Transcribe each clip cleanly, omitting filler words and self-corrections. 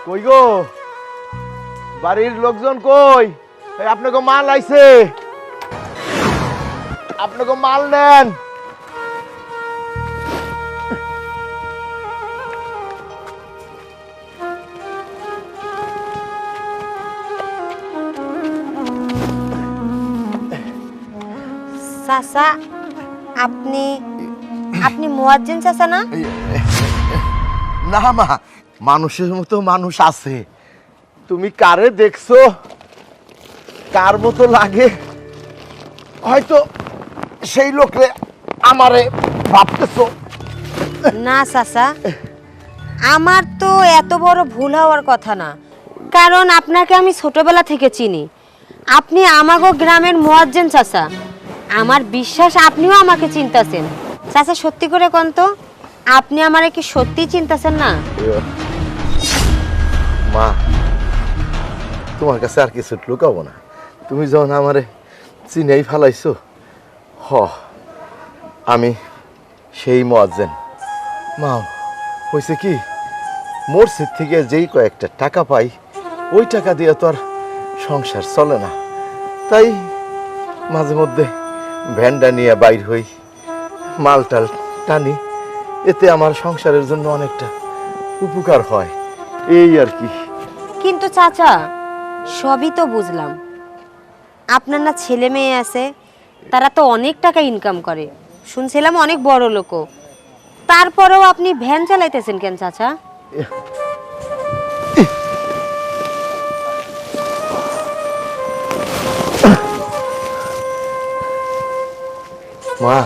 কই গো বাড়ির লোকজন কই? এই আপনাকে মাল আইছে, আপনাকে মাল নেন। চাচা আপনি আপনি মুয়াজ্জিন চাচা না? না মা, মানুষের মতো মানুষ আছে। তুমি কারে দেখছো, কার মতো লাগে হয়তো সেই লোকে আমারে ভাবতেছো। না চাচা, আমার তো এত বড় ভুল হওয়ার কথা না, কারণ আপনাকে আমি ছোটবেলা থেকে চিনি। আপনি আমাগো গ্রামের মুয়াজ্জিন চাচা। আমার বিশ্বাস আপনিও আমাকে চিন্তাছেন। চাচা সত্যি করে কোন তো, আপনি আমারে কি সত্যি চিন্তাছেন না? মা, তোমার কাছে আর কিছু লুকাবো না। তুমি যখন আমারে চিনেই ফেলাইছো, আমি সেই মুয়াজ্জিন। মা, হয়েছে কি, মসজিদ থেকে যেই কয়েকটা টাকা পাই, ওই টাকা দিয়ে তো আর সংসার চলে না। তাই মাঝে মধ্যে ভ্যানটা নিয়ে বাইর হই, মালটাল টানি, এতে আমার সংসারের জন্য অনেকটা উপকার হয়, এই আর কি। কিন্তু চাচা সবই তো বুঝলাম, আপনার না ছেলে মেয়ে আছে, তারা তো অনেক টাকা ইনকাম করে, শুনছিলাম অনেক বড় লোকও। তারপরেও আপনি ভ্যান চালাইতেছেন কেন চাচা? মা,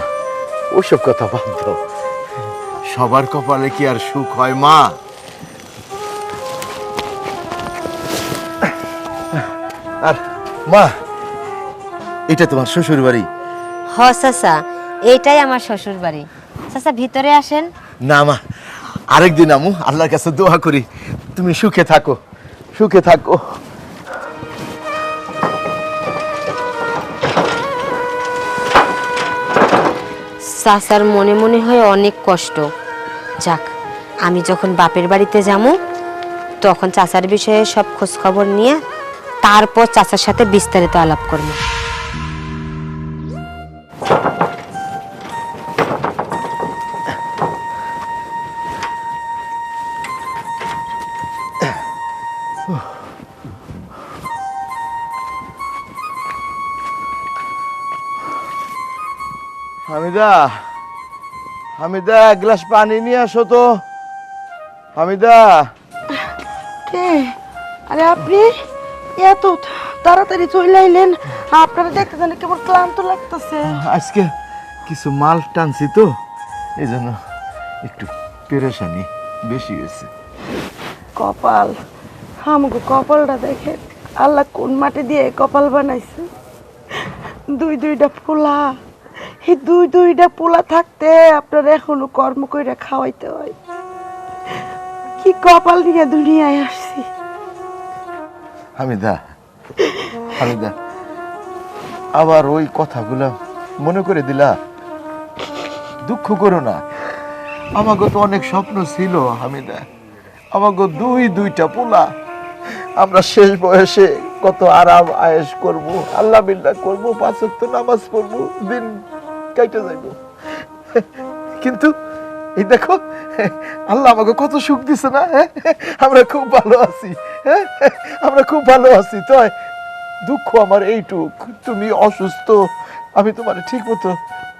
ওসব কথা বাদ দাও। সবার কপালে কি আর সুখ হয় মা? আর মা, এটা তোমার শ্বশুর বাড়ি? হ চাচা, এইটাই আমার শ্বশুর বাড়ি। চাচা ভিতরে আসেন। না মা, আরেকদিন আমু, আল্লাহর কাছে দোয়া করি তুমি সুখে থাকো, সুখে থাকো। চাচার মনে মনে হয় অনেক কষ্ট। যাক, আমি যখন বাপের বাড়িতে যাবো তখন চাচার বিষয়ে সব খোঁজ খবর নিয়ে তারপর চাচার সাথে বিস্তারিত আলাপ করবো। হামিদা, হামিদা, এক গ্লাস পানি নিয়ে আসো তো। হামিদা। কে? আরে আপনি এত তাড়াতাড়ি চলে আইলেন? আপনারা দেখতে জানে কেমন ক্লান্ত লাগতেছে। আজকে কিছু মাল টানছি তো, এই জন্য একটু পেরেশানি বেশি হয়েছে। কপাল, আমাকে কপালটা দেখে আল্লাহ কোন মাটি দিয়ে কপাল বানাইছে। দুইটা পোলা, এই দুইটা পোলা থাকতে আপনার এখনো কর্ম করে খাওয়াইতে হয়। কি কপাল নিয়ে দুনিয়ায় আসছি। হামিদা, হামিদা, আবার ওই কথাগুলো মনে করে দিলা। দুঃখ করো না, আমাকে তো অনেক স্বপ্ন ছিল হামিদা। আমাকে দুইটা পোলা, আমরা শেষ বয়সে কত আরাম আয়েশ করব, আল্লাহ বিল্লাহ করব, 5 ওয়াক্ত নামাজ পড়ব, দিন কাইটে যাইব। কিন্তু এই দেখো, আল্লাহ আমাকে কত সুখ দিছে না। আমরা খুব ভালো আছি, আমরা খুব ভালো আছি। তো দুঃখ আমার এইটুক, তুমি অসুস্থ, আমি তোমার ঠিক মতো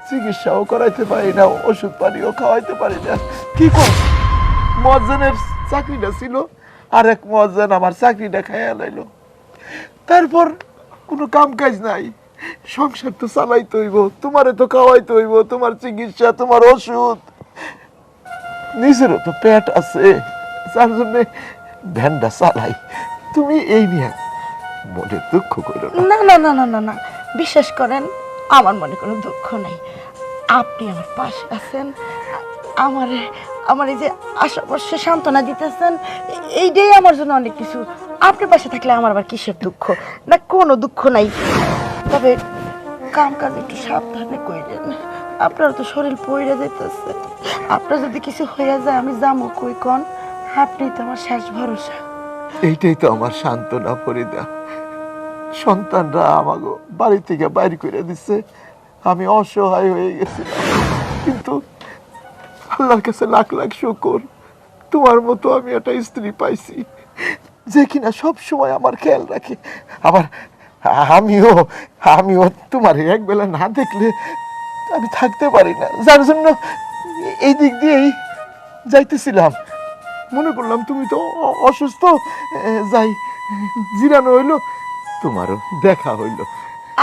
চিকিৎসাও করাইতে পারি না, ওষুধ পানিও খাওয়াইতে পারি না। কি কর, মুয়াজ্জিনের চাকরিটা ছিল, আর এক মুয়াজ্জিন আমার চাকরিটা খাইয়া লাইলো। তারপর কোনো কাম কাজ নাই, সংসার তো চালাইতে হইব, তোমারে তো খাওয়াইতে হইব, তোমার চিকিৎসা, তোমার ওষুধ, নিজেরও তো পেট আছে, যার জন্য ভ্যানটা চালাই। তুমি এই নিয়ে মনে দুঃখ করো না। না না না না না না, বিশ্বাস করেন আমার মনে কোনো দুঃখ নেই। আপনি আমার পাশে আছেন, আমার আমার এই যে আশেপাশে সান্ত্বনা দিতেছেন, এইটাই আমার জন্য অনেক কিছু। আপনি পাশে থাকলে আমার আবার কিসের দুঃখ? না, কোনো দুঃখ নাই। তবে কাম কাজ একটু সাবধানে কইলেন, আপনার তো শরীর পইড়ে যাইতেছে। আপনার যদি কিছু হয়ে যায় আমি যাবো কই? কোন আপনি তো আমার শেষ ভরসা। এইটাই তো আমার সান্ত্বনা ফরিদা। সন্তানরা আমাকে বাড়ি থেকে বাইর করে দিচ্ছে, আমি অসহায় হয়ে গেছিলাম। কিন্তু আল্লাহর কাছে লাখ লাখ শুকর, তোমার মতো আমি একটা স্ত্রী পাইছি যে কিনা সব সময় আমার খেয়াল রাখে। আবার আমিও আমিও তোমার এক বেলা না দেখলে আমি থাকতে পারি না, যার জন্য এই দিক দিয়েই যাইতেছিলাম। মনে করলাম তুমি তো অসুস্থ, যাই জিরানো হইলো, তোমারও দেখা হইলো।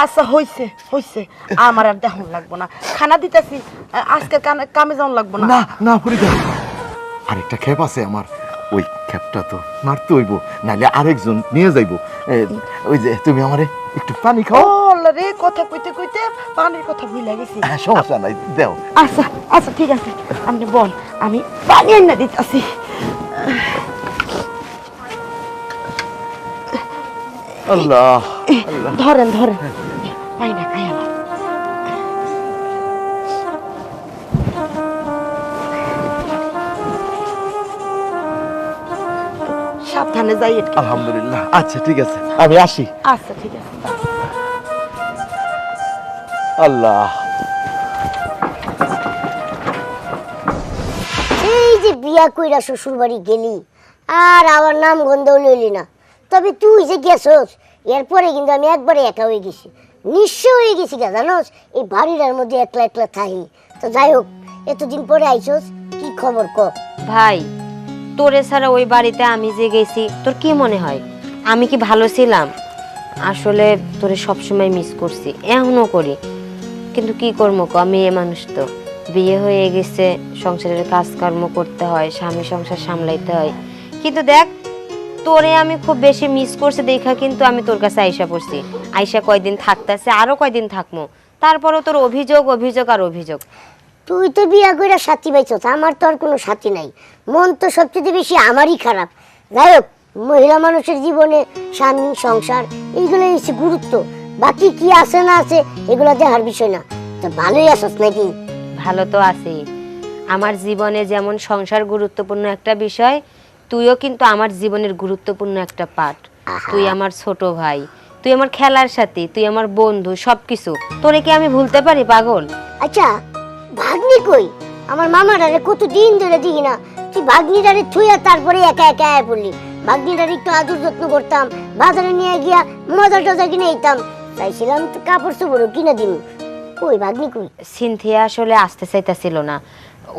আচ্ছা হইছে হইছে, আমার আর দেখুন লাগবো না, খানা দিতেছি, আজকে কামে যাওয়ান লাগবো না। না না ফরিদা, আরেকটা খেপ আছে আমার, ওই খেপটা তো মারতে হইব, নাহলে আরেকজন নিয়ে যাইবো। ওই যে তুমি আমারে একটু পানি ও খাও। আল্লাহ রে, কথা কইতে কইতে পানির কথা ভুলে গেছি। সমস্যা নাই, দেও। আচ্ছা আচ্ছা ঠিক আছে, আপনি বল, আমি পানি এনে দিতেছি। আল্লাহ আল্লাহ। ধরেন ধরেন, পানিটা খাই আমার। সাবধানে যাই একটু। আলহামদুলিল্লাহ, আচ্ছা ঠিক আছে, আমি আসি। আচ্ছা ঠিক আছে। আল্লাহ। এই যে বিয়া কইরা শ্বশুর বাড়ি গেলি আর আমার নাম গন্ধও লইলি না, তবে তুই যে গেছস এরপরে কিন্তু আমি একবারে একা হয়ে গেছি, নিঃস্ব হয়ে গেছি গা, জানোস? এই বাড়িটার মধ্যে একলা একলা থাকি। তো যাই হোক, এতদিন পরে আইছস, কি খবর ক? ভাই, তোরে ছাড়া ওই বাড়িতে আমি যে গেছি, তোর কি মনে হয় আমি কি ভালো ছিলাম? আসলে তোরে সবসময় মিস করছি, এখনো করি, কিন্তু কি করবো ক, আমি এ মানুষ তো, বিয়ে হয়ে গেছে, সংসারের কাজকর্ম করতে হয়, স্বামী সংসার সামলাইতে হয়। কিন্তু দেখ, তোরে আমি খুব বেশি মিস করছি দেখা কিন্তু আমি তোর কাছে আইসা পড়ছি। আইসা কয়দিন থাকতেছে, আরো কয়দিন থাকবো, তারপরও তোর অভিযোগ অভিযোগ আর অভিযোগ। তুই তো বিয়া কইরা সাথী পাইছস, আমার তো আর কোনো সাথী নাই। মন তো সবচেয়ে বেশি আমারই খারাপ। যাই হোক, মহিলা মানুষের জীবনে স্বামী সংসার এইগুলো হচ্ছে গুরুত্ব, বাকি কি আছে না আছে এগুলো দেখার বিষয় না। তো ভালোই আছস নাকি? ভালো তো আছি, আমার জীবনে যেমন সংসার গুরুত্বপূর্ণ একটা বিষয়, তুইও কিন্তু আমার জীবনের গুরুত্বপূর্ণ একটা পার্ট। তুই আমার ছোট ভাই, তুই আমার খেলার সাথী, তুই আমার বন্ধু, সবকিছু। তোরে কি আমি ভুলতে পারি পাগল? আচ্ছা, ভাগ্নি কই? আমার মামাটারে কতদিন ধরে দেখি না, তুই ভাগ্নিটারে থুইয়া তারপরে একা একা আয়া পড়লি। ভাগ্নিটারে একটু আদর যত্ন করতাম, বাজারে নিয়ে গিয়া মজা টজা কিনে দিতাম, চাইছিলাম তো কাপড় চোপড়ও কিনে দিন। কই ভাগ্নি কই? সিনথিয়া আসলে আসতে চাইতেছিল না,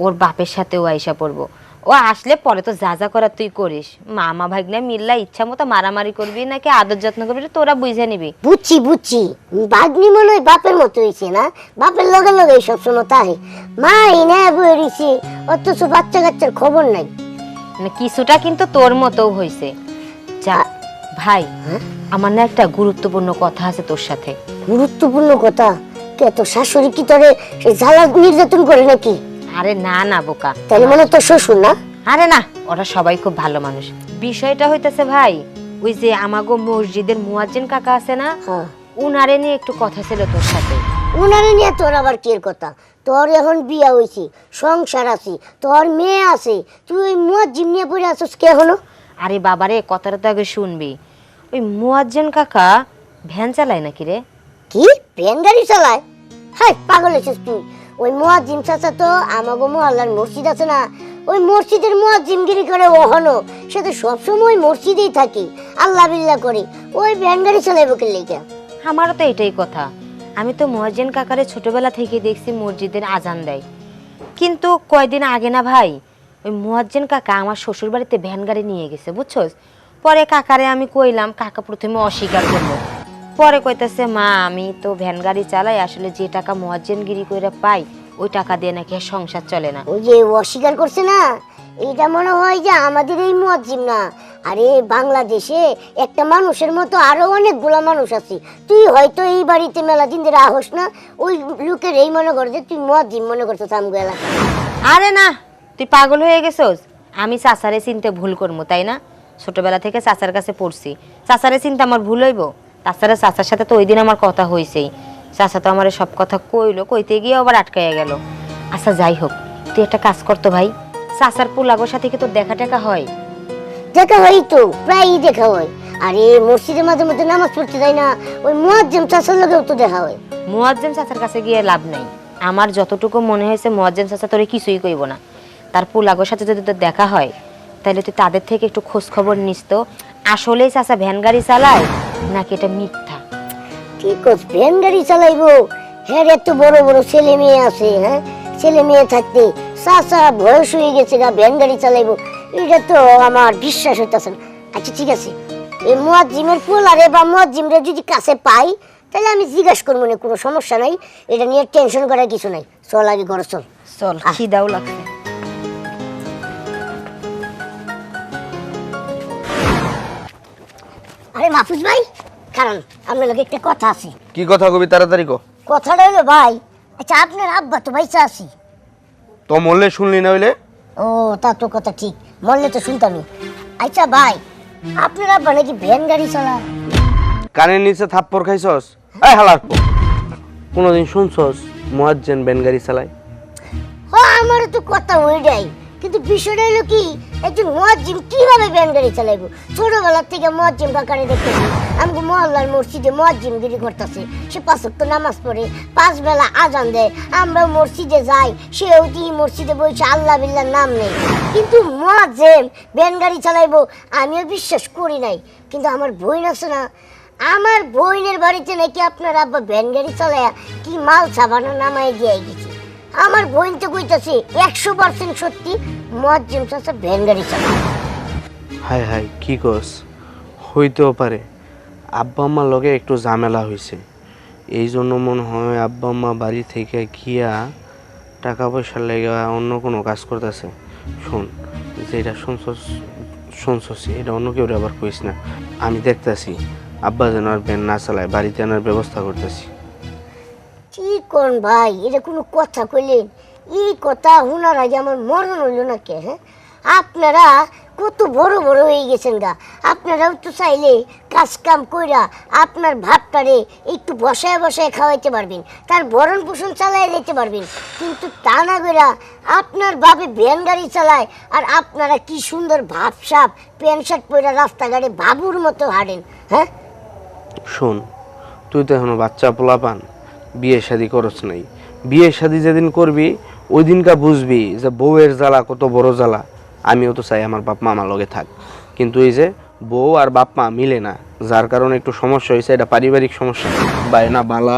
ওর বাপের সাথে ও আইসা পড়বো। ও আসলে পরে তো যা যা করার তুই করিস, মামা ভাগ্নে মিল্লা ইচ্ছা মতো মারামারি করবি নাকি আদর যত্ন করবি তোরা বুঝে নিবি। বুঝছি বুঝছি, ভাগ্নি মনে হয় বাপের মতো হয়েছে না, বাপের লগে লগে সবসময় তাই মা এনে বয়ে রয়েছে, অথচ বাচ্চা কাচ্চার খবর নাই। মানে কিছুটা কিন্তু তোর মতো হয়েছে। যা ভাই, আমার না একটা গুরুত্বপূর্ণ কথা আছে তোর সাথে। গুরুত্বপূর্ণ কথা? কে তোর শাশুড়ি কি তোরে জ্বালা নির্যাতন করে নাকি? আরে না না বোকা, তাহলে মনে তোর শ্বশুর না? আরে না, ওরা সবাই খুব ভালো মানুষ। বিষয়টা হইতেছে ভাই, ওই যে আমাগো মসজিদের মুয়াজ্জিন কাকা আছে না, হ্যাঁ, উনারে নিয়ে একটু কথা ছিল তোর সাথে। উনারে নিয়ে তোর আবার কি কথা? তোর এখন বিয়া হয়েছি, সংসার আছে, তোর মেয়ে আছে, তুই ওই মুয়াজ্জিম নিয়ে পড়ে আসছিস কে হলো? আরে বাবারে, কথাটা তো আগে শুনবি। ওই মুয়াজ্জিন কাকা ভ্যান চালায় নাকি রে? কি ভ্যান গাড়ি চালায়? হাই পাগল হয়েছিস তুই। ওই মুয়াজ্জিম চাচা তো আমাগো মহল্লার মসজিদ আছে না, ওই মসজিদের মুয়াজ্জিমগিরি করে ওহনো, সে তো সবসময় মসজিদেই থাকি, আল্লাহ বিল্লাহ করে, ওই ভ্যান গাড়ি চালাইবো কে লেগে? আমারও তো এটাই কথা। আমি তো মুয়াজ্জিন কাকারে ছোটবেলা থেকে দেখছি মসজিদের আজান দেয়, কিন্তু কয়দিন আগে না ভাই, ওই মুয়াজ্জিন কাকা আমার শ্বশুর বাড়িতে ভ্যান গাড়ি নিয়ে গেছে, বুঝছস? পরে কাকারে আমি কইলাম, কাকা প্রথমে অস্বীকার করলো, পরে কইতেছে মা আমি তো ভ্যান গাড়ি চালাই, আসলে যে টাকা মুয়াজ্জিনগিরি কইরা পাই ওই টাকা দিয়ে নাকি আর সংসার চলে না। ওই যে অস্বীকার করছে না, এইটা মনে হয় যে আমাদের এই মুয়াজ্জিম না, আরে বাংলাদেশে একটা মানুষের মতো আরো অনেকগুলা মানুষ আছে। তুই হয়তো এই বাড়িতে মেলা দিন ধরে আহস না, ওই লোকের এই মনে কর যে তুই মুয়াজ্জিম মনে করছিস আমগো এলাকা। আরে না, তুই পাগল হয়ে গেছস? আমি চাচারে চিনতে ভুল করবো তাই না? ছোটবেলা থেকে চাচার কাছে পড়ছি, চাচারে চিনতে আমার ভুল হইব? তাছাড়া চাচার সাথে তো ওই দিন আমার কথা হয়েছেই, চাচা তো আমার সব কথা কইলো, কইতে গিয়ে আবার আটকাইয়া গেল। আচ্ছা যাই হোক, তুই একটা কাজ করতো ভাই, চাচার পোলাগোর সাথে কি তোর দেখা টেকা হয়? দেখা হয় তো, প্রায়ই দেখা হয়। আর এই মসজিদে মাঝে মধ্যে নামাজ পড়তে যায় না, ওই মুয়াজ্জিম চাচার লগেও তো দেখা হয়। মুয়াজ্জিম চাচার কাছে গিয়ে লাভ নাই। আমার যতটুকু মনে হয়েছে মুয়াজ্জিম চাচা তোরে কিছুই কইব না। তার পোলাগোর সাথে যদি তোর দেখা হয় তাহলে তুই তাদের থেকে একটু খোঁজ খবর নিস তো, আসলেই চাচা ভ্যান গাড়ি চালায় নাকি এটা মিথ্যা। ঠিক আছে, ভ্যান গাড়ি চালাইবো? হ্যাঁ, এত বড় বড় ছেলে মেয়ে আছে, হ্যাঁ ছেলে মেয়ে থাকতে চাচা বয়স হয়ে গেছে গা, ভ্যান গাড়ি চালাইবো? এটা তো আমার বিশ্বাস হইতেছে না। আচ্ছা ঠিক আছে, এই মুয়াজ্জিমের পোলারে বা মুয়াজ্জিমরে যদি কাছে পাই তাহলে আমি জিজ্ঞাসা করবো না, কোনো সমস্যা নাই, এটা নিয়ে টেনশন করার কিছু নাই। চল আগে ঘরে চল। চল, খিদাও লাগছে। আরে মাহফুজ ভাই, কারণ আপনার লগে একটা কথা আছে। কি কথা কবি তাড়াতাড়ি কো। কথাটা হলো ভাই, আচ্ছা আপনার আব্বা তো বাইচা আছি। তো মরলে শুনলি না হইলে? ও তা তো কথা ঠিক, মরলে তো শুনতামই। আচ্ছা ভাই, আপনার আব্বা নাকি ভ্যান গাড়ি চালায়? কানের নিচে থাপ্পড় খাইছস? এই হালার পো, কোনোদিন শুনছস মুয়াজ্জিন ব্যান গাড়ি চালায়? ও আমার তো কথা ওইটাই, কিন্তু বিষয়টা হলো কি, একজন মুয়াজ্জিম কিভাবে ভ্যান গাড়ি চালাইবো? ছোটবেলা থেকে মুয়াজ্জিম কাকারে দেখতেছি, আমাকে মহল্লার মসজিদে মুয়াজ্জিমগিরি করতেছে। সে 5 ওয়াক্ত নামাজ পড়ে, 5 বেলা আজান দেয়, আমরা মসজিদে যাই, সেও কি মসজিদে বসে আল্লাহ বিল্লাহর নাম নেই। কিন্তু মুয়াজ্জিম ভ্যান গাড়ি চালাইবো আমিও বিশ্বাস করি নাই। কিন্তু আমার বোন আছে না, আমার বোনের বাড়িতে নাকি আপনার আব্বা ভ্যান গাড়ি চালায়া কি মাল সাবানা নামায় দিয়ে গেছে। আমার বোন তো কইতাছে 100% সত্যি মুয়াজ্জিম চাচা ভ্যান গাড়ি চালায়। হায় হায়, কি কস? হইতেও পারে আব্বা আম্মার লগে একটু ঝামেলা হয়েছে, এই জন্য মনে হয় আব্বা আম্মা বাড়ি থেকে গিয়া টাকা পয়সার লেগে অন্য কোনো কাজ করতেছে। শোন, যেটা শুনছস এটা অন্য কেউ আবার কইস না। আমি দেখতেছি আব্বা যেন আর ভ্যান না চালায়, বাড়িতে আনার ব্যবস্থা করতেছি। ঠিক কোন ভাই, এটা কোনো কথা কইলেন? এই কথা শোনার আগে আমার মরণ হইল না কে? হ্যাঁ, আপনারা কত বড় বড় হয়ে গেছেন গা, আপনারাও তো চাইলে কাজ কাম কইরা আপনার ভাবটারে একটু বসায় বসায় খাওয়াইতে পারবেন, তার ভরণ পোষণ চালাই দিতে পারবেন। কিন্তু তা না কইরা আপনার বাপে ভ্যান গাড়ি চালায়, আর আপনারা কি সুন্দর ভাবসাব প্যান্ট শার্ট পরে রাস্তাঘাটে বাবুর মতো হাঁটেন। হ্যাঁ শোন, তুই তো এখনো বাচ্চা পোলাপান, বিয়ে শাদি করছ নাই। বিয়ে শাদি যেদিন করবি ওই দিনকা বুঝবি যে বউয়ের জ্বালা কত বড় জ্বালা। আমিও তো চাই আমার বাপ মা আমার লগে থাক, কিন্তু এই যে বউ আর বাপ মা মিলে না, যার কারণে একটু সমস্যা হয়েছে। এটা পারিবারিক সমস্যা, বায়না বালা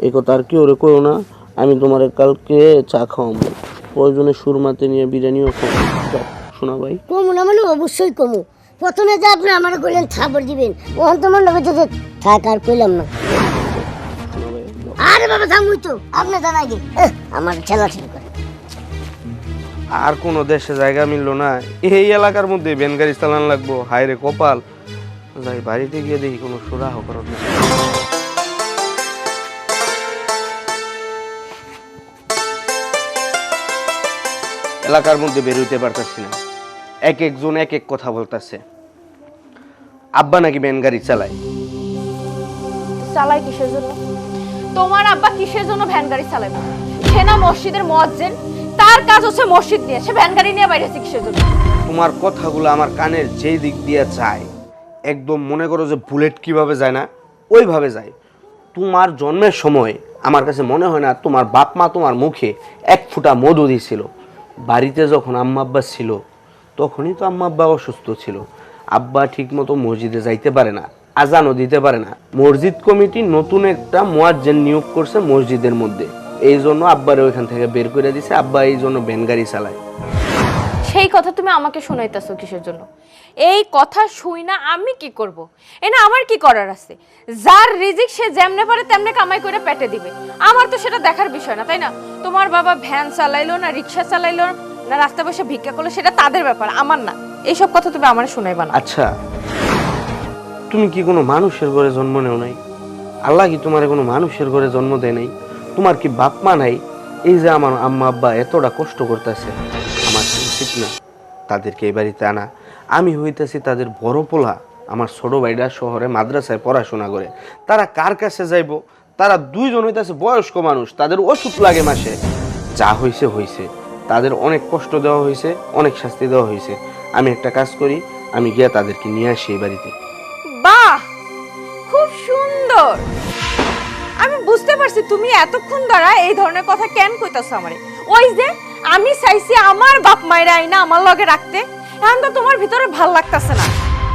এই কথা আর কি ওরে করো না। আমি তোমার কালকে চা খাওয়াবো, প্রয়োজনে সুরমাতে নিয়ে বিরিয়ানিও খাওয়াবো। শোনা ভাই, কমু না মানে অবশ্যই কমু। প্রথমে যে আপনি আমার কইলেন থাপড় দিবেন, ওখান তোমার লোক যে থাক আর কইলাম না। আরে বাবা থামুই তো, আপনি জানাই দিন আমার ছেলা ঠিক করে। আর কোনো দেশে জায়গা মিললো না, এই এলাকার মধ্যে ভ্যান গাড়ি চালান লাগবো। হায় রে কপাল, যাই বাড়িতে গিয়ে দেখি কোনো সুরাহ করার নেই। এলাকার মধ্যে বেরোইতে পারতাছি না, এক একজন এক এক কথা বলতেছে। আব্বা নাকি ভ্যান গাড়ি চালায়। চালায় কিসের জন্য? তোমার আব্বা কিসের জন্য ভ্যান গাড়ি চালাবে? সে না মসজিদের মুয়াজ্জিন, তার কাজ হচ্ছে মসজিদ নিয়ে, সে ভ্যান গাড়ি নিয়ে বাইরে আছে কিসের জন্য? তোমার কথাগুলো আমার কানের যেই দিক দিয়ে যায়, একদম মনে করো যে বুলেট কিভাবে যায় না ওইভাবে যায়। তোমার জন্মের সময় আমার কাছে মনে হয় না তোমার বাপ মা তোমার মুখে এক ফোঁটা মধু দিয়েছিল। বাড়িতে যখন আম্মা আব্বা ছিল তখনই তো আম্মা আব্বা অসুস্থ ছিল। আব্বা ঠিক মতো মসজিদে যাইতে পারে না, আজানও দিতে পারে না। মসজিদ কমিটি নতুন একটা মুয়াজ্জিন নিয়োগ করছে মসজিদের মধ্যে, এই জন্য আব্বারে ওইখান থেকে বের করে দিছে। আব্বা এই জন্য ভ্যান গাড়ি চালায়। সেই কথা তুমি আমাকে শোনাইতেছো কিসের জন্য? এই কথা শুই না আমি কি করব? এনা আমার কি করার আছে? যার রিজিক সে যেমনে পারে তেমনে কামাই করে পেটে দিবে, আমার তো সেটা দেখার বিষয় না, তাই না? তোমার বাবা ভ্যান চালাইলো না রিক্সা চালাইলো না রাস্তা বসে ভিক্ষা করলো, সেটা তাদের ব্যাপার, আমার না। এইসব কথা তুমি আমার শোনাইবা না। আচ্ছা, তুমি কি কোনো মানুষের ঘরে জন্ম নেও নাই? আল্লাহ কি তোমার কোনো মানুষের ঘরে জন্ম দেয় নাই? তোমার কি বাপ মা নাই? এই যে আমার আম্মা আব্বা এতটা কষ্ট করতেছে, আমার উচিত না তাদেরকে এই বাড়িতে আনা? আমি হইতেছি তাদের বড় পোলা। আমার ছোট ভাইরা শহরে মাদ্রাসায় পড়াশোনা করে, তারা কার কাছে যাইব? তারা দুইজন হইতেছে বয়স্ক মানুষ, তাদের ওষুধ লাগে মাসে। যা হয়েছে হয়েছে, তাদের অনেক কষ্ট দেওয়া হয়েছে, অনেক শাস্তি দেওয়া হয়েছে। আমি একটা কাজ করি, আমি গিয়ে তাদেরকে নিয়ে আসি এই বাড়িতে। বাহ, খুব সুন্দর। আমি বুঝতে পারছি তুমি এতক্ষণ ধরে এই ধরনের কথা কেন কইতাছো আমারে। ওই যে আমি চাইছি আমার বাপ মায়ের আইনা আমার লগে রাখতে, এখন তো তোমার ভিতরে ভাল লাগতেছে না।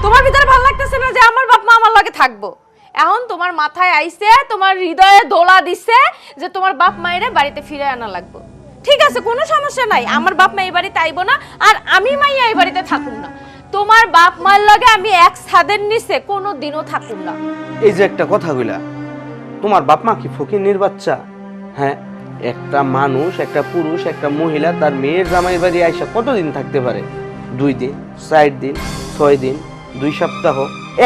তোমার ভিতরে ভাল লাগতেছে না যে আমার বাপ মা আমার লগে থাকবো। এখন তোমার মাথায় আইছে, তোমার হৃদয়ে দোলা দিছে যে তোমার বাপ মায়ের বাড়িতে ফিরে আনা লাগবে। ঠিক আছে, কোনো সমস্যা নাই, আমার বাপ মা এই বাড়িতে আইবো না, আর আমি মাইয়া এই বাড়িতে থাকুম না। তোমার বাপ মার লগে আমি এক ছাদের নিচে কোনো দিনও থাকুম না। এই যে একটা কথা কইলা, তোমার বাপ মা কি ফকিন্নির বাচ্চা? হ্যাঁ, একটা মানুষ, একটা পুরুষ, একটা মহিলা তার মেয়ের জামাই বাড়ি আইসা কতদিন থাকতে পারে? 2 দিন, 4 দিন, 6 দিন, 2 সপ্তাহ,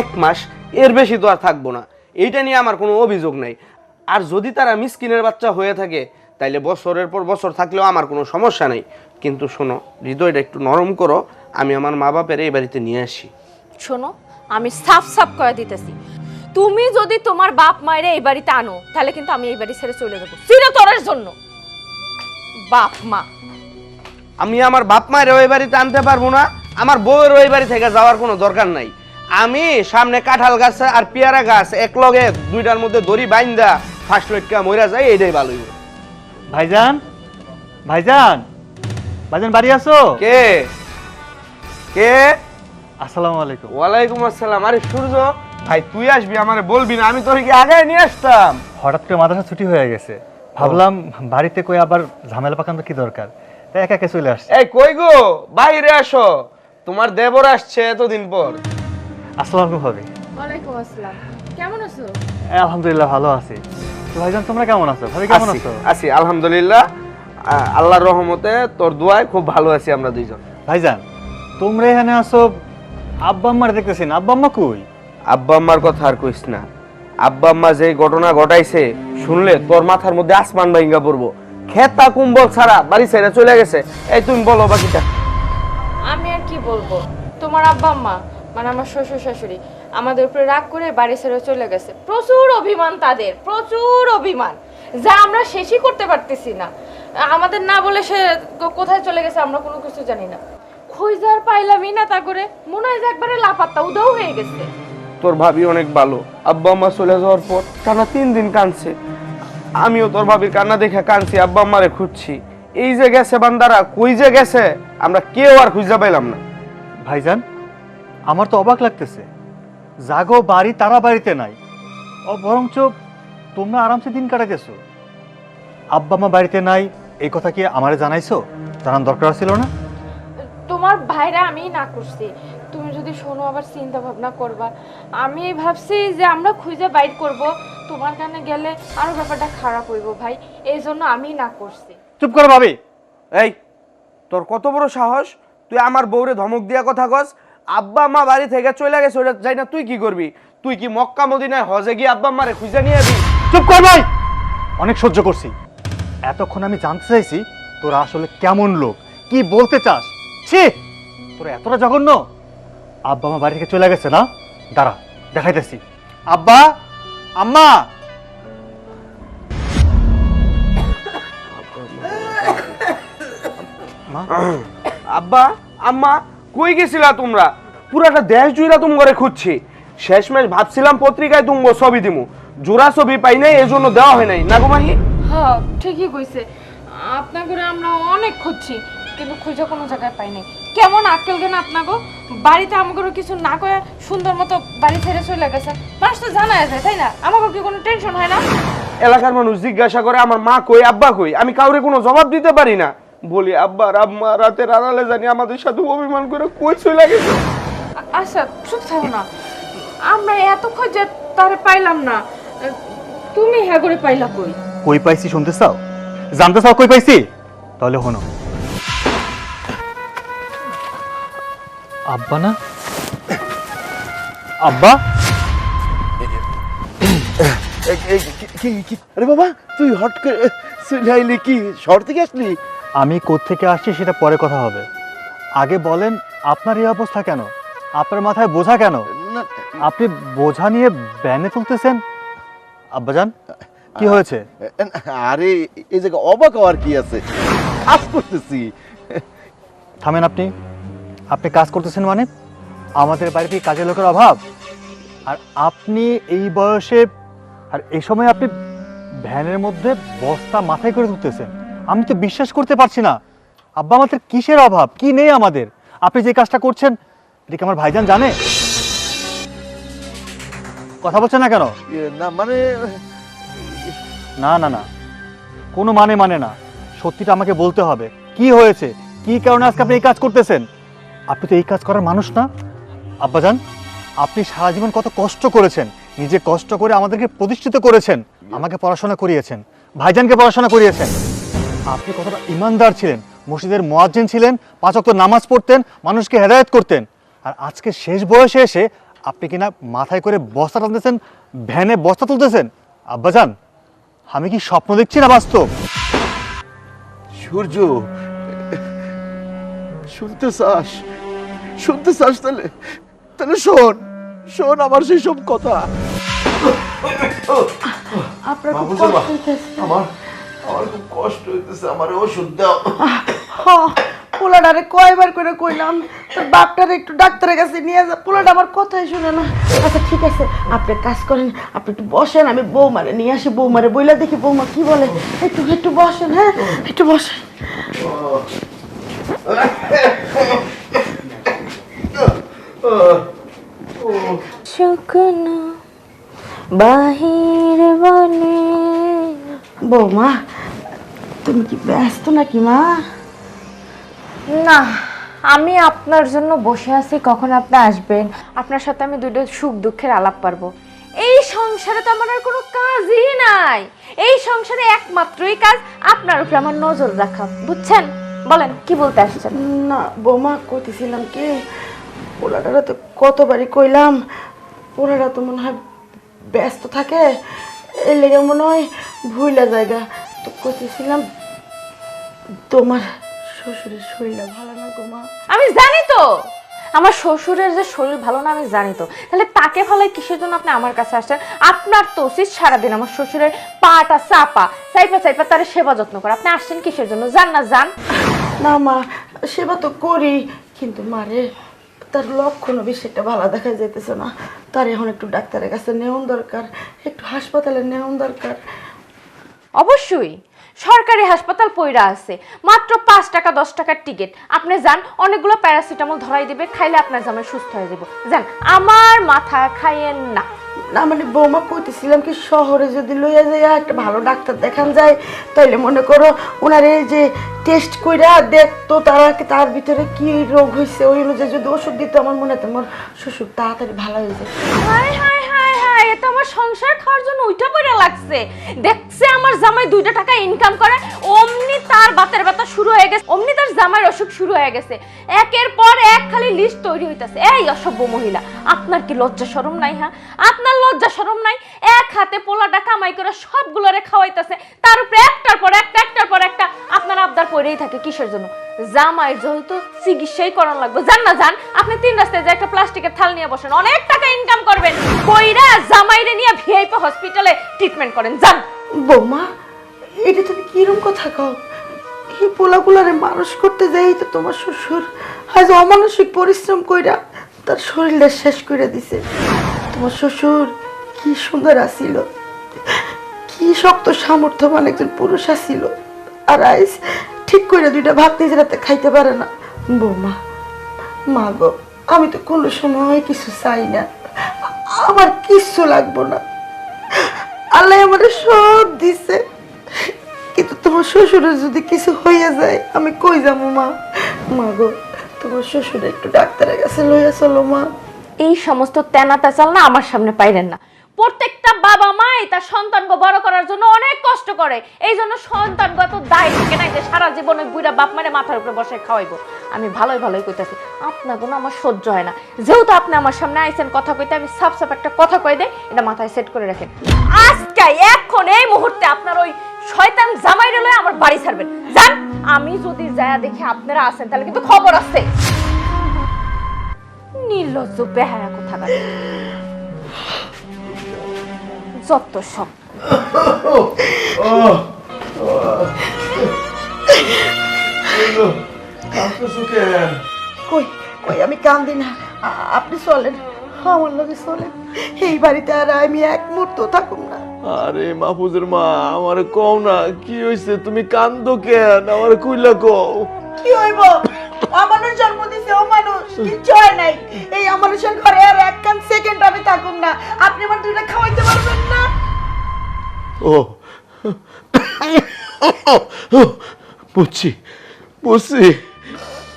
1 মাস, এর বেশি তো আর থাকবো না। এইটা নিয়ে আমার কোনো অভিযোগ নাই। আর যদি তারা মিসকিনের বাচ্চা হয়ে থাকে তাইলে বছরের পর বছর থাকলেও আমার কোনো সমস্যা নেই। কিন্তু শোনো, হৃদয়টা একটু নরম করো, আমি আমার মা বাপের এই বাড়িতে নিয়ে আসি। শোনো, আমি সাফ সাফ করে দিতেছি, তুমি যদি তোমার বাপ মায়ের এই বাড়িতে আনো তাহলে কিন্তু আমি এই বাড়ি ছেড়ে চলে যাবো চিরতরের জন্য। বাপ মা, আমি আমার বাপ মায়ের ওই বাড়িতে আনতে পারবো না, আমার বউয়ের ওই বাড়ি থেকে যাওয়ার কোনো দরকার নাই। আমি সামনে কাঁঠাল গাছ আর পেয়ারা গাছ একলগে দুইটার মধ্যে দড়ি বাইন্দা ফার্স্ট লটকা মইরা যায়, এইটাই ভালো হইব। ভাইজান, ভাইজান, ভাইজান বাড়ি আছো? কে কে? আসসালামু আলাইকুম। ওয়ালাইকুম আসসালাম। আরে সূর্য ভাই, তুই আসবি আমারে বলবি না? আমি তোর কি আগে নিয়ে আসতাম। হঠাৎ করে মাদ্রাসা ছুটি হয়ে গেছে, ভাবলাম বাড়িতে কই আবার ঝামেলা পাকানো কি দরকার, তাই একা একা চলে আসছে। এই কই গো, বাইরে আসো, তোমার দেবর আসছে এতদিন পর। আসসালামু আলাইকুম ভাবি। ওয়ালাইকুম আসসালাম, কেমন আছো? আলহামদুলিল্লাহ ভালো আছি। তো ভাইজান তোমরা কেমন আছো? ভাবি কেমন আছো? আছি আলহামদুলিল্লাহ, আল্লাহর রহমতে তোর দোয়ায় খুব ভালো আছি আমরা দুইজন। ভাইজান তোমরা এখানে আসো, আব্বা আম্মার দেখতেছি না, আব্বা আম্মা কই? আব্বা আম্মার কথা আর কইস না। আব্বা আম্মা যে ঘটনা ঘটাইছে শুনলে তোর মাথার মধ্যে আসমান ভাঙ্গা পড়বো। খেতা কুম্বল ছাড়া বাড়ি ছেড়ে চলে গেছে। এই তুমি বলো বাকিটা। আমি আর কি বলবো, তোমার আব্বা আম্মা মানে আমার শ্বশুর শাশুড়ি আমাদের উপরে রাগ করে বাড়ি ছেড়ে চলে গেছে। প্রচুর অভিমান তাদের, প্রচুর অভিমান, যা আমরা শেষই করতে পারতেছি না। আমাদের না বলে সে কোথায় চলে গেছে আমরা কোনো কিছু জানি না। খোঁজার পাইলামই না, তা করে মনে হয় যে একবারে লাপাত্তা উধাও হয়ে গেছে। তোর ভাবি অনেক ভালো, আব্বা আম্মা চলে যাওয়ার পর টানা 3 দিন কাঁদছে। আমিও তোর ভাবির কান্না দেখে কাঁদছি, আব্বা আম্মারে খুঁজছি। এই যে গেছে বান্দারা, কই যে গেছে আমরা কেউ আর খুঁজে পাইলাম না। ভাইজান আমার তো অবাক লাগতেছে, জাগো বাড়ি তারা বাড়িতে নাই, বরঞ্চ তোমরা আরামসে দিন কাটাইতেছো। আব্বা মা বাড়িতে নাই এই কথা কি আমারে জানাইছো? জানার দরকার ছিল না? তোমার ভাইরা আমি না করছি, তুমি যদি শোনো আবার চিন্তা ভাবনা করবা। আমি ভাবছি যে আমরা খুঁজে বাইর করব, তোমার কানে গেলে আরো ব্যাপারটা খারাপ হইব ভাই, এই জন্য আমি না করছি। চুপ করো ভাবি। এই তোর কত বড় সাহস, তুই আমার বউরে ধমক দিয়া কথা কস? আব্বা আম্মা বাড়ি থেকে চলে গেছে, ওটা যাই না তুই কি করবি? তুই কি মক্কা মদিনায় হজে গিয়ে আব্বা আম্মারে খুঁজে নিয়ে যাবি? চুপ কর ভাই, অনেক সহ্য করছি। এতক্ষণ আমি জানতে চাইছি তোরা আসলে কেমন লোক, কি বলতে চাস। ছি, তোরা এতটা জঘন্য। আব্বা মা বাড়ি থেকে চলে গেছে না? দাঁড়া দেখাইতেছি। আব্বা আম্মা, আব্বা আম্মা কই গেছিলা তোমরা? পুরাটা দেশ জুড়া তুম করে খুঁজছি। শেষমেশ ভাবছিলাম পত্রিকায় তুমগো ছবি দিমু, জোড়া ছবি পাই নাই, এই জন্য দেওয়া হয় নাই না গো মাহি? হ্যাঁ ঠিকই কইছে, আপনার করে আমরা অনেক খুঁজছি কিন্তু খুঁজে কোনো জায়গায় পাই নাই। কেমন আক্কেল জ্ঞান আপনাগো, বাড়িতে আমাকে কিছু না কয়ে সুন্দর মতো বাড়ি ছেড়ে চলে গেছে। মানুষ তো জানা যায় তাই না, আমাকে কি কোনো টেনশন হয় না? এলাকার মানুষ জিজ্ঞাসা করে আমার মা কই আব্বা কই, আমি কাউরে কোনো জবাব দিতে পারি না। বলি আব্বা আর আম্মা রাতের আড়ালে জানি আমাদের সাথে অভিমান করে কই চলে গেছে। আচ্ছা চুপ থাকো না, আমরা এত খোঁজে তারে পাইলাম না, তুমি হ্যাঁ করে পাইলা কই? কই পাইছি শুনতে চাও? জানতে চাও কই পাইছি? তাহলে হনো। আব্বা না, আব্বা আরে বাবা, তুই হট করে চলে আইলি, কি শহর থেকে আসলি? আমি কোত্থেকে আসছি সেটা পরে কথা হবে, আগে বলেন আপনার এই অবস্থা কেন? আপনার মাথায় বোঝা কেন? না, আপনি বোঝা নিয়ে ব্যানে তুলতেছেন? আব্বাজান কি হয়েছে? আরে এই জায়গা অবাক হওয়ার কি আছে, কাজ করতেছি। থামেন, আপনি আপনি কাজ করতেছেন মানে? আমাদের বাড়িতে কি কাজের লোকের অভাব? আর আপনি এই বয়সে আর এই সময় আপনি ভ্যানের মধ্যে বস্তা মাথায় করে তুলতেছেন, আমি তো বিশ্বাস করতে পারছি না। আব্বা আমাদের কিসের অভাব, কি নেই আমাদের? আপনি যে কাজটা করছেন এটা কি আমার ভাইজান জানে? কথা বলছেন না কেন? না মানে না না না, কোনো মানে না, সত্যিটা আমাকে বলতে হবে। কি হয়েছে, কি কারণে আজকে আপনি এই কাজ করতেছেন? আপনি তো এই কাজ করার মানুষ না। আব্বাজান, আপনি সারা জীবন কত কষ্ট করেছেন, নিজে কষ্ট করে আমাদেরকে প্রতিষ্ঠিত করেছেন, আমাকে পড়াশোনা করিয়েছেন, ভাইজানকে পড়াশোনা করিয়েছেন। আপনি কতটা ইমানদার ছিলেন, মসজিদের মুয়াজ্জিন ছিলেন, 5 ওয়াক্ত নামাজ পড়তেন, মানুষকে হেদায়েত করতেন। আর আজকে শেষ বয়সে এসে আপনি কিনা মাথায় করে বস্তা টানতেছেন, ভ্যানে বস্তা তুলতেছেন। আব্বাজান, আমি কি স্বপ্ন দেখছি না বাস্তব? সূর্য, শুনতে চাস? শুনতে চাস? তাহলে তাহলে শোন, শোন আমার সেই সব কথা। আপনার খুব বাবুজান, কষ্ট হইতেছে। আমার আমার খুব কষ্ট হইতেছে, আমার ওষুধ দাও। পোলাডারে কয়বার করে কইলাম তোর বাপটারে একটু ডাক্তারের কাছে নিয়ে যা, পোলাটা আমার কথাই শুনে না। আচ্ছা ঠিক আছে, আপনি কাজ করেন, আপনি একটু বসেন, আমি বৌমারে নিয়ে আসি, বৌমারে বইলা দেখি বৌমা কি বলে। একটু একটু বসেন, হ্যাঁ একটু বসেন। শুকনো বাহির বনে। বৌমা, তুমি কি ব্যস্ত নাকি মা? না, আমি আপনার জন্য বসে আছি, কখন আপনি আসবেন, আপনার সাথে আমি দুটো সুখ দুঃখের আলাপ পারবো। এই সংসারে তো আমার আর কোনো কাজই নাই। এই সংসারে একমাত্রই কাজ আপনার উপরে আমার নজর রাখা, বুঝছেন? বলেন কি বলতে আসছেন? না বৌমা, কইতেছিলাম কি, পোলাটারা তো কতবারই কইলাম, পোলাটা তো মনে হয় ব্যস্ত থাকে, এর লেগে মনে হয় ভুইলা জায়গা। তো কইতেছিলাম তোমার শ্বশুরের শরীরটা ভালো না গো মা। আমি জানি তো আমার শ্বশুরের যে শরীর ভালো না, আমি জানি তো। তাহলে তাকে ভালো কিসের জন্য আপনি আমার কাছে আসছেন? আপনার তো উচিত সারাদিন আমার শ্বশুরের পাটা চাপা চাইপা চাইপা তার সেবা যত্ন করা। আপনি আসছেন কিসের জন্য? যান না যান। না মা, সেবা তো করি, কিন্তু মারে তার লক্ষণও বেশি একটা ভালো দেখা যাইতেছে না। তার এখন একটু ডাক্তারের কাছে নেওয়ান দরকার, একটু হাসপাতালে নেওয়ান দরকার। অবশ্যই সরকারি হাসপাতাল পইরা আছে, মাত্র 5 টাকা 10 টাকার টিকিট। আপনি যান, অনেকগুলো প্যারাসিটামল ধরাই দিবে, খাইলে আপনার জামাই সুস্থ হয়ে যাব। যান, আমার মাথা খাইয়েন না। না মানে বৌমা কইতেছিলাম কি, শহরে যদি লইয়া যাইয়া একটা ভালো ডাক্তার দেখান যায়, তাইলে মনে করো ওনার এই যে টেস্ট কইরা দেখতো তারা তার ভিতরে কি রোগ হয়েছে, ওই অনুযায়ী যদি ওষুধ দিত, আমার মনে হয় তোমার শ্বশুর তাড়াতাড়ি ভালো হয়ে যায়। হায় হায় হায় হায়, এটা আমার সংসার খাওয়ার জন্য উইটা পড়া লাগছে। দেখছে আমার জামাই 2 টাকা ইনকাম করে, অমনি তার বাতের ব্যথা শুরু হয়ে গেছে, অমনি তার জামাইয়ের অসুখ শুরু হয়ে গেছে। একের পর এক খালি লিস্ট তৈরি হইতাছে। এই অসভ্য মহিলা, আপনার কি লজ্জা শরম নাই? হ্যাঁ, আপনার লজ্জা শরম নাই? এক হাতে পোলাটা কামাই করে সবগুলোরে খাওয়াইতাছে, তার উপরে একটার পর একটা আপনার আবদার পড়েই থাকে। কিসের জন্য? জামাইয়ের যেহেতু চিকিৎসাই করানো লাগবে। যান না যান, আপনি 3 রাস্তায় যে একটা প্লাস্টিকের থাল নিয়ে বসেন, অনেক টাকা ইনকাম করবেন, কইরা জামাইরে নিয়ে ভিআইপি হসপিটালে ট্রিটমেন্ট করেন। যান। বৌমা, এটা তুমি কিরম কথা কও? এই পোলাগুলারে মানুষ করতে যাই তো তোমার শ্বশুর আজ অমানসিক পরিশ্রম কইরা তার শরীরটা শেষ করে দিছে। তোমার শ্বশুর কি সুন্দর আসিল, কি শক্ত সামর্থ্যবান একজন পুরুষ আসিল, আর আইস ঠিক করে 2টা ভাত নিজের হাতে খাইতে পারে না। বৌমা, মা গো, আমি তো কোনো সময় কিছু চাই না, আমার কিচ্ছু লাগবো না, আল্লাহ আমারে সব দিছে, কিন্তু তোমার শ্বশুরের যদি কিছু হইয়া যায় আমি কই যাবো মা? মা গো, তোমার শ্বশুর একটু ডাক্তারের কাছে লইয়া চলো মা। এই সমস্ত তেনা তেচাল না আমার সামনে পাইলেন না। প্রত্যেকটা বাবা মাই তার সন্তানকে বড় করার জন্য অনেক কষ্ট করে, এই জন্য সন্তানকে এত দায় থাকে না যে সারা জীবন ওই বুড়া বাপ মানে মাথার উপরে বসে খাওয়াইবো। আমি ভালোই কইতাছি, আপনার কোনো আমার সহ্য হয় না। যেহেতু আপনি আমার সামনে আইছেন কথা কইতে, আমি সাফ একটা কথা কই দেই, এটা মাথায় সেট করে রাখেন। আজকে এখন এই মুহূর্তে আপনার ওই শয়তান জামাইরে লয়ে আমার বাড়ি ছাড়বেন। যান, আমি যদি যায়া দেখি আপনারা আছেন তাহলে কিন্তু খবর আছে। নির্লজ্জ বেহায়া কোথাকার, যত সব। কই কই, আমি কান্দি না, আপনি চলেন, আমার লগে চলেন। এই বাড়িতে আর আমি এক মুহূর্ত থাকুম না। আরে মাহফুজের মা, আমার কও না কি হইছে, তুমি কান্দো কেন? আমার কইলা কও। কি হইব? আমারও জন্ম দিছে ও মানুষ, কিচ্ছু হয় নাই। এই মানুষের ঘরে আর এক সেকেন্ড আমি থাকুম না। আপনি আমার দুইটা খাওয়াইতে পারবেন না? ও বুঝছি বুঝছি,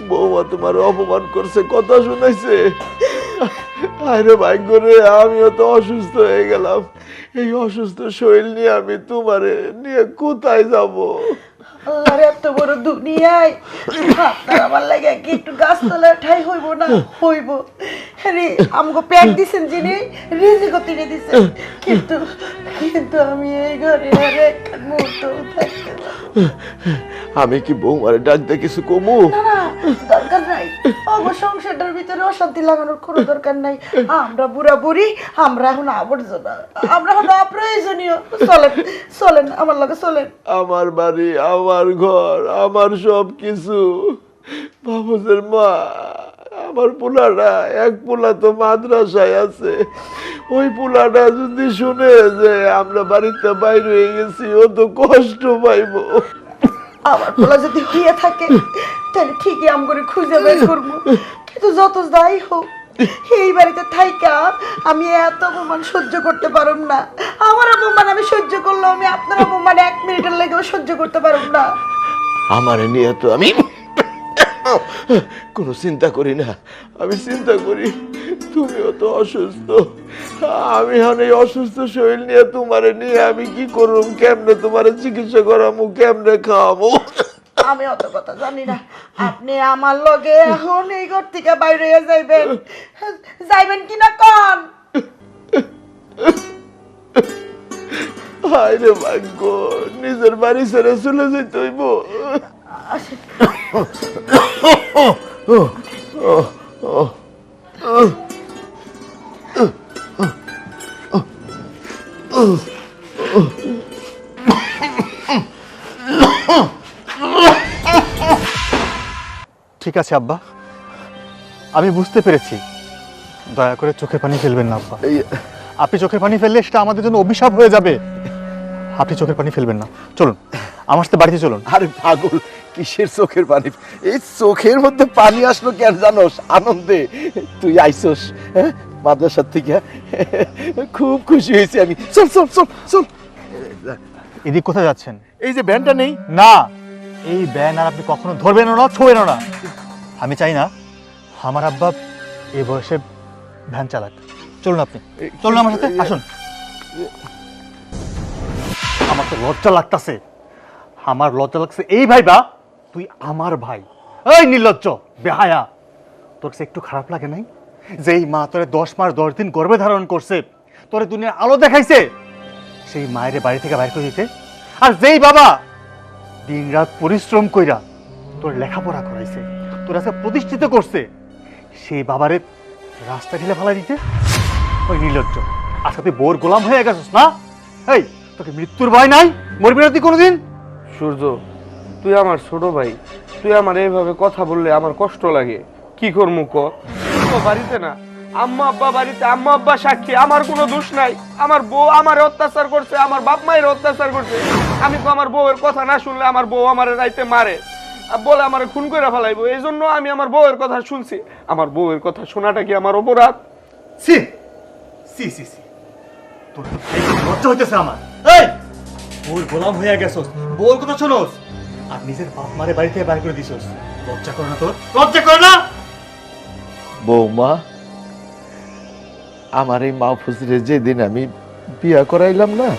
বৌমা তোমার অপমান করছে, কথা শুনাইছে। আরে ভাগ্য রে, আমিও তো অসুস্থ হয়ে গেলাম। এই অসুস্থ শরীর নিয়ে আমি তোমারে নিয়ে কোথায় যাব? আরে এত বড় দুনিয়ায় আপনার আমার লাগে কি একটু গাছতলায় ঠাই হইব না? হইব। আরে আমগো প্যাক দিছেন যিনি, রিজিকও তিনি দিছেন, কিন্তু কিন্তু আমি এই ঘরে আর এক মুহূর্ত থাকতে পারবো না। আমি কি বৌমারে ডাক দিয়ে কিছু কমু? না না, দরকার নাই। আমার সংসারটার ভিতরে অশান্তি লাগানোর কোনো দরকার নাই। আমরা বুড়া বুড়ি, আমরা এখন আবর্জনা, আমরা এখন অপ্রয়োজনীয়। চলেন চলেন, আমার লগে চলেন। আমার বাড়ি, আমার ঘর, আমার সব কিছু। মাহফুজের মা, আমার পোলাটা, এক পোলা তো মাদ্রাসায় আছে। ওই পোলাটা যদি শুনে যে আমরা বাড়িতে বাইরে হয়ে গেছি, ও তো কষ্ট পাইবো। আমার পোলা যদি হইয়া থাকে তাহলে ঠিকই আম করে খুঁজে বের করবো, কিন্তু যত যাই হোক এই বাড়িতে থাইকা আমি এত অপমান সহ্য করতে পারব না। আমার অপমান আমি সহ্য করলেও আমি আপনার অপমান 1 মিনিটের লেগেও সহ্য করতে পারব না। আমার নিয়ে তো আমি কোনো চিন্তা করি না। আমি চিন্তা করি তুমিও তো অসুস্থ। আমি এখন এই অসুস্থ শরীর নিয়ে তোমারে নিয়ে আমি কি করুম? কেমনে তোমারে চিকিৎসা করামু, কেমনে খাওয়াবো? আমি অত কথা জানি না। আপনি আমার লগে এখন এই ঘর থেকে বাইরে হয়ে যাইবেন। যাইবেন কিনা কন? হায় রে ভাগ্য, নিজের বাড়ি ছেড়ে চলে যেতে হইব। ঠিক আছে আব্বা, আমি বুঝতে পেরেছি। দয়া করে চোখে পানি ফেলবেন না আব্বা। আপনি চোখের পানি ফেললে সেটা আমাদের জন্য অভিশাপ হয়ে যাবে। আপনি চোখের পানি ফেলবেন না, চলুন আমার সাথে বাড়িতে চলুন। আরে পাগল, কিসের চোখের পানি? এই চোখের মধ্যে পানি আসলো কেন জানোস? আনন্দে। তুই আইসোস হ্যাঁ মাদ্রাসার থেকে, খুব খুশি হয়েছি আমি। চল চল চল চল। এদিক কোথায় যাচ্ছেন? এই যে ভ্যানটা নেই না, এই ব্যান আর আপনি কখনো ধরবেনও না, ছোঁবেনও না। আমি চাই না আমার আব্বা এই বয়সে ভ্যান চালাক। চলুন আপনি, চলুন আমার সাথে, আসুন। আমার তো লজ্জা লাগতেছে, আমার লজ্জা লাগছে এই ভাইবা তুই আমার ভাই। এই নির্লজ্জ বেহায়া, তোর কাছে একটু খারাপ লাগে নাই যে এই মা তোরে 10 মাস 10 দিন গর্ভে ধারণ করছে, তোরে দুনিয়ার আলো দেখাইছে, সেই মায়ের বাড়ি থেকে বাইর করে দিতে? আর যেই বাবা দিন রাত পরিশ্রম কইরা তোর লেখাপড়া করাইছে, তোর কাছে প্রতিষ্ঠিত করছে, সেই বাবারে রাস্তা ঢেলে ফেলা দিতে? ওই নির্লজ্জ, আজকে তুই বোর গোলাম হয়ে গেছিস না? এই তোকে মৃত্যুর ভয় নাই? মরবি না তুই কোনোদিন? সূর্য, তুই আমার ছোট ভাই, তুই আমার এইভাবে কথা বললে আমার কষ্ট লাগে। কি করবো ক? তো বাড়িতে না, আম্মা আব্বা বাড়িতে, আম্মা আব্বা সাক্ষী, আমার কোনো দোষ নাই। আমার বউ আমার অত্যাচার করছে, আমার বাপ মায়ের অত্যাচার করছে। আমি তো আমার বউয়ের কথা না শুনলে আমার বউ আমার রাইতে মারে, বলে আমার খুন করে ফেলাইবো। এই জন্য আমি আমার বউয়ের কথা শুনছি। আমার বউয়ের কথা শোনাটা কি আমার অপরাধ? সি সি সি সি, তোর তো লজ্জা হইতেছে আমার। এই বোর গোলাম হয়ে গেছস, বোর কথা শোনোস, আর নিজের বাপ মারে বাড়ি থেকে বাইর করে দিছস। লজ্জা করে না তোর? লজ্জা করে না? বৌমা, আমার এই মাহফুজরে যেদিন আমি বিয়া করাইলাম না,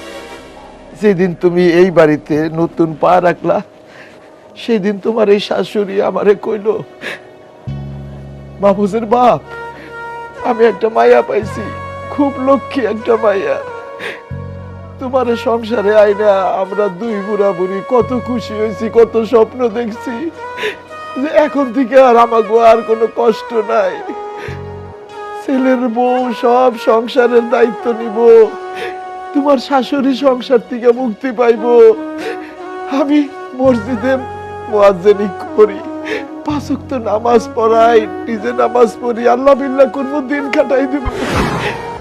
যেদিন তুমি এই বাড়িতে নতুন পা রাখলা, সেদিন তোমার এই শাশুড়ি আমারে কইল, মাহফুজের বাপ, আমি একটা মাইয়া পাইছি, খুব লক্ষ্মী একটা মাইয়া। তোমার সংসারে আইনা আমরা দুই বুড়া বুড়ি কত খুশি হয়েছি, কত স্বপ্ন দেখছি যে এখন থেকে আর আমাকে আর কোনো কষ্ট নাই। ছেলের বউ সব সংসারের দায়িত্ব নিব, তোমার শাশুড়ি সংসার থেকে মুক্তি পাইব। আমি মসজিদে মুয়াজ্জিনি করি, 5 ওয়াক্ত নামাজ পড়াই, নিজে নামাজ পড়ি, আল্লাহ বিল্লাহ করবো, দিন কাটাই দেব।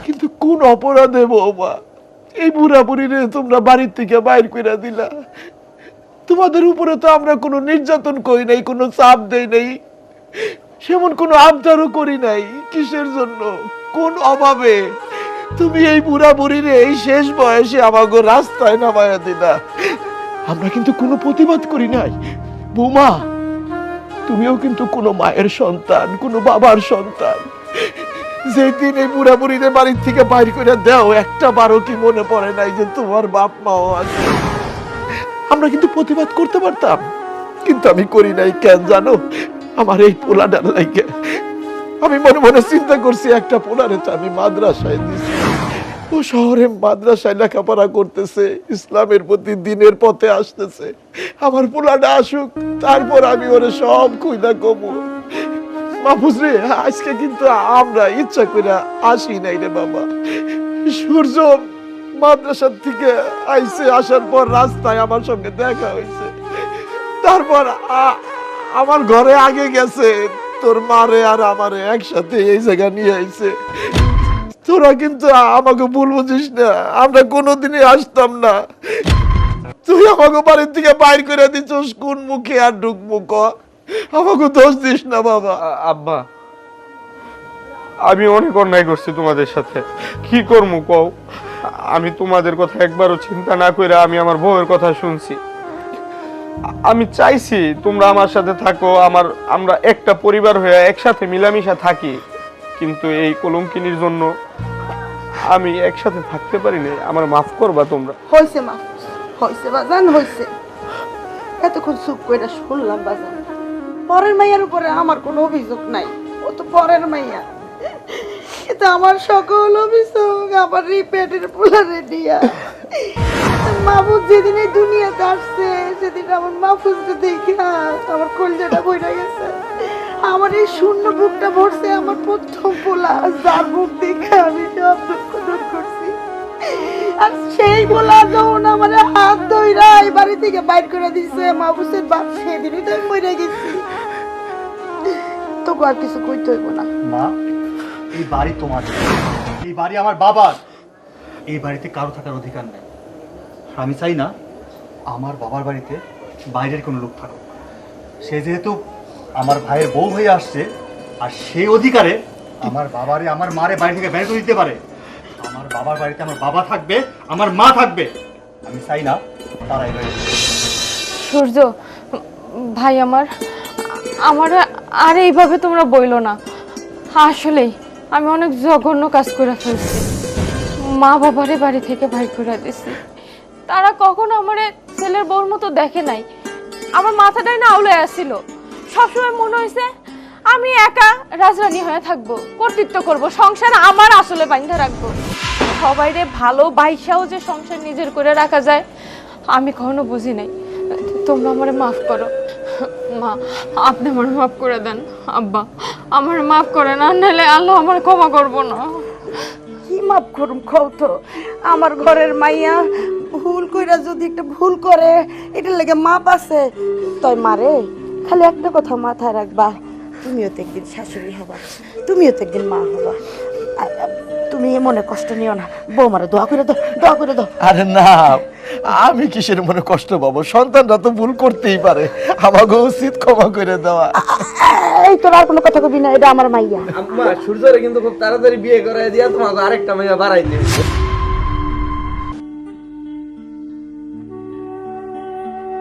কিন্তু কোন অপরাধে বৌমা এই বুড়া বুড়িরে তোমরা বাড়ির থেকে বাইর করে দিলা? তোমাদের উপরে তো আমরা কোনো নির্যাতন করি নাই, কোনো চাপ দেই নাই, সেমন কোনো আবদারও করি নাই। কিসের জন্য, কোন অভাবে তুমি এই বুড়া বুড়িরে এই শেষ বয়সে আমাকে রাস্তায় নামায়া দিলা? আমরা কিন্তু কোনো প্রতিবাদ করি নাই। বৌমা, তুমিও কিন্তু কোনো মায়ের সন্তান, কোনো বাবার সন্তান। যেদিন এই বুড়া বুড়িরে বাড়ির থেকে বাইর করে দাও, একটা বারো কি মনে পড়ে নাই যে তোমার বাপ মাও আছে? আমরা কিন্তু প্রতিবাদ করতে পারতাম, কিন্তু আমি করি নাই। কেন জানো? আমার এই পোলাটার লাগে আমি মনে মনে চিন্তা করছি, একটা পোলারে তো আমি মাদ্রাসায় দিছি, ও শহরে মাদ্রাসায় লেখাপড়া করতেছে, ইসলামের প্রতি দিনের পথে আসতেছে। আমার পোলাটা আসুক, তারপর আমি ওরে সব খুইলা কমু। মাহফুজ রে, আজকে কিন্তু আমরা ইচ্ছা করে আসি নাই রে বাবা। সূর্য মাদ্রাসার থেকে আইসে, আসার পর রাস্তায় আমার সঙ্গে দেখা হয়েছে, তারপর আমার ঘরে আগে গেছে, তোর মারে আর আমারে একসাথে এই জায়গা নিয়ে আইছে। তোরা কিন্তু আমাকে ভুল বুঝিস না, আমরা কোনোদিনই আসতাম না। তুই আমাকে বাড়ির থেকে বাইর করে দিচ্ছিস, কোন মুখে আর ঢুকবো ক? আমাকে দোষ দিস না বাবা। আব্বা, আমি অনেক অন্যায় করছি তোমাদের সাথে, কি করবো কও? আমি তোমাদের কথা একবারও চিন্তা না করে আমি আমার বউয়ের কথা শুনছি। আমি চাইছি তোমরা আমার সাথে থাকো, আমরা একটা পরিবার হয়ে একসাথে মিলামিশা থাকি, কিন্তু এই কলঙ্কিনীর জন্য আমি একসাথে থাকতে পারি না। আমার মাফ করবা তোমরা? হয়েছে মা, হয়েছে বাজান, হয়েছে। এতক্ষণ চুপ করে শুনলাম বাজান। পরের মাইয়ার উপরে আমার কোনো অভিযোগ নাই, ও তো পরের মাইয়া। কিন্তু আমার সকল অভিযোগ আমার রিপেটের পোলারে দিয়া। মাহফুজ যেদিন এই দুনিয়াতে আসছে, সেদিন আমার মাহফুজকে দেখে আমার কলজাটা বইরা গেছে। আমার এই শূন্য বুকটা ভরছে আমার প্রথম পোলা, যার বুক দেখে আমি সব দুঃখ দূর করছি। আর সেই পোলা যখন আমার হাত ধইরা এই বাড়ি থেকে বাইর করে দিচ্ছে মাহফুজের বাপ, সেদিনই তো আমি মরে গেছি। তোকে আর কিছু কইতে হইব না। মা, এই বাড়ি তোমার, এই বাড়ি আমার বাবার, এই বাড়িতে কারো থাকার অধিকার নেই। আর আমি চাই না আমার বাবার বাড়িতে বাইরের কোনো লোক থাকুক। সে যেহেতু আমার ভাইয়ের বউ হয়ে আসছে, আর সেই অধিকারে আমার বাবারে, আমার মারে বাড়ি থেকে বের করে দিতে পারে। আমার বাবার বাড়িতে আমার বাবা থাকবে, আমার মা থাকবে। আমি চাই না তারা এই বাড়িতে। সূর্য ভাই, আমার আর এইভাবে তোমরা বইলো না। আসলেই আমি অনেক জঘন্য কাজ করে ফেলছি। মা বাবারে বাড়ি থেকে বাইর করে দিছি। তারা কখনো আমার ছেলের বউর মতো দেখে নাই। আমার মাথাটাই না আউলে আসছিল। সবসময় মনে হয়েছে আমি একা রাজরানী হয়ে থাকবো, কর্তৃত্ব করব, সংসার আমার আসলে বাইন্ধা রাখবো। সবাইরে ভালো বাইসাও যে সংসার নিজের করে রাখা যায়, আমি কখনো বুঝি নাই। তোমরা আমারে মাফ করো। মা, আপনি আমার মাফ করে দেন। আব্বা, আমার মাফ করে না, নাহলে আল্লাহ আমার ক্ষমা করবো না। কি মাপ করুম কও তো? আমার ঘরের মাইয়া ভুল কইরা যদি একটা ভুল করে, এটার লেগে মাপ আছে। তাই মারে খালি একটা কথা মাথায় রাখবা, তুমিও তো একদিন শাশুড়ি হবা, তুমিও তো একদিন মা হবা। তুমি মনে কষ্ট নিও না, বৌমারে দোয়া করে দাও, দোয়া করে দাও। আরে না, আমি কিসের মনে কষ্ট পাবো? সন্তানরা তো ভুল করতেই পারে, আমাকে উচিত ক্ষমা করে দেওয়া। এই তোর আর কোনো কথা কবি না, এটা আমার মাইয়া। আম্মা, সূর্যরে কিন্তু খুব তাড়াতাড়ি বিয়ে করায় দিয়া তোমাকে আরেকটা মেয়ে বাড়াই দিবে।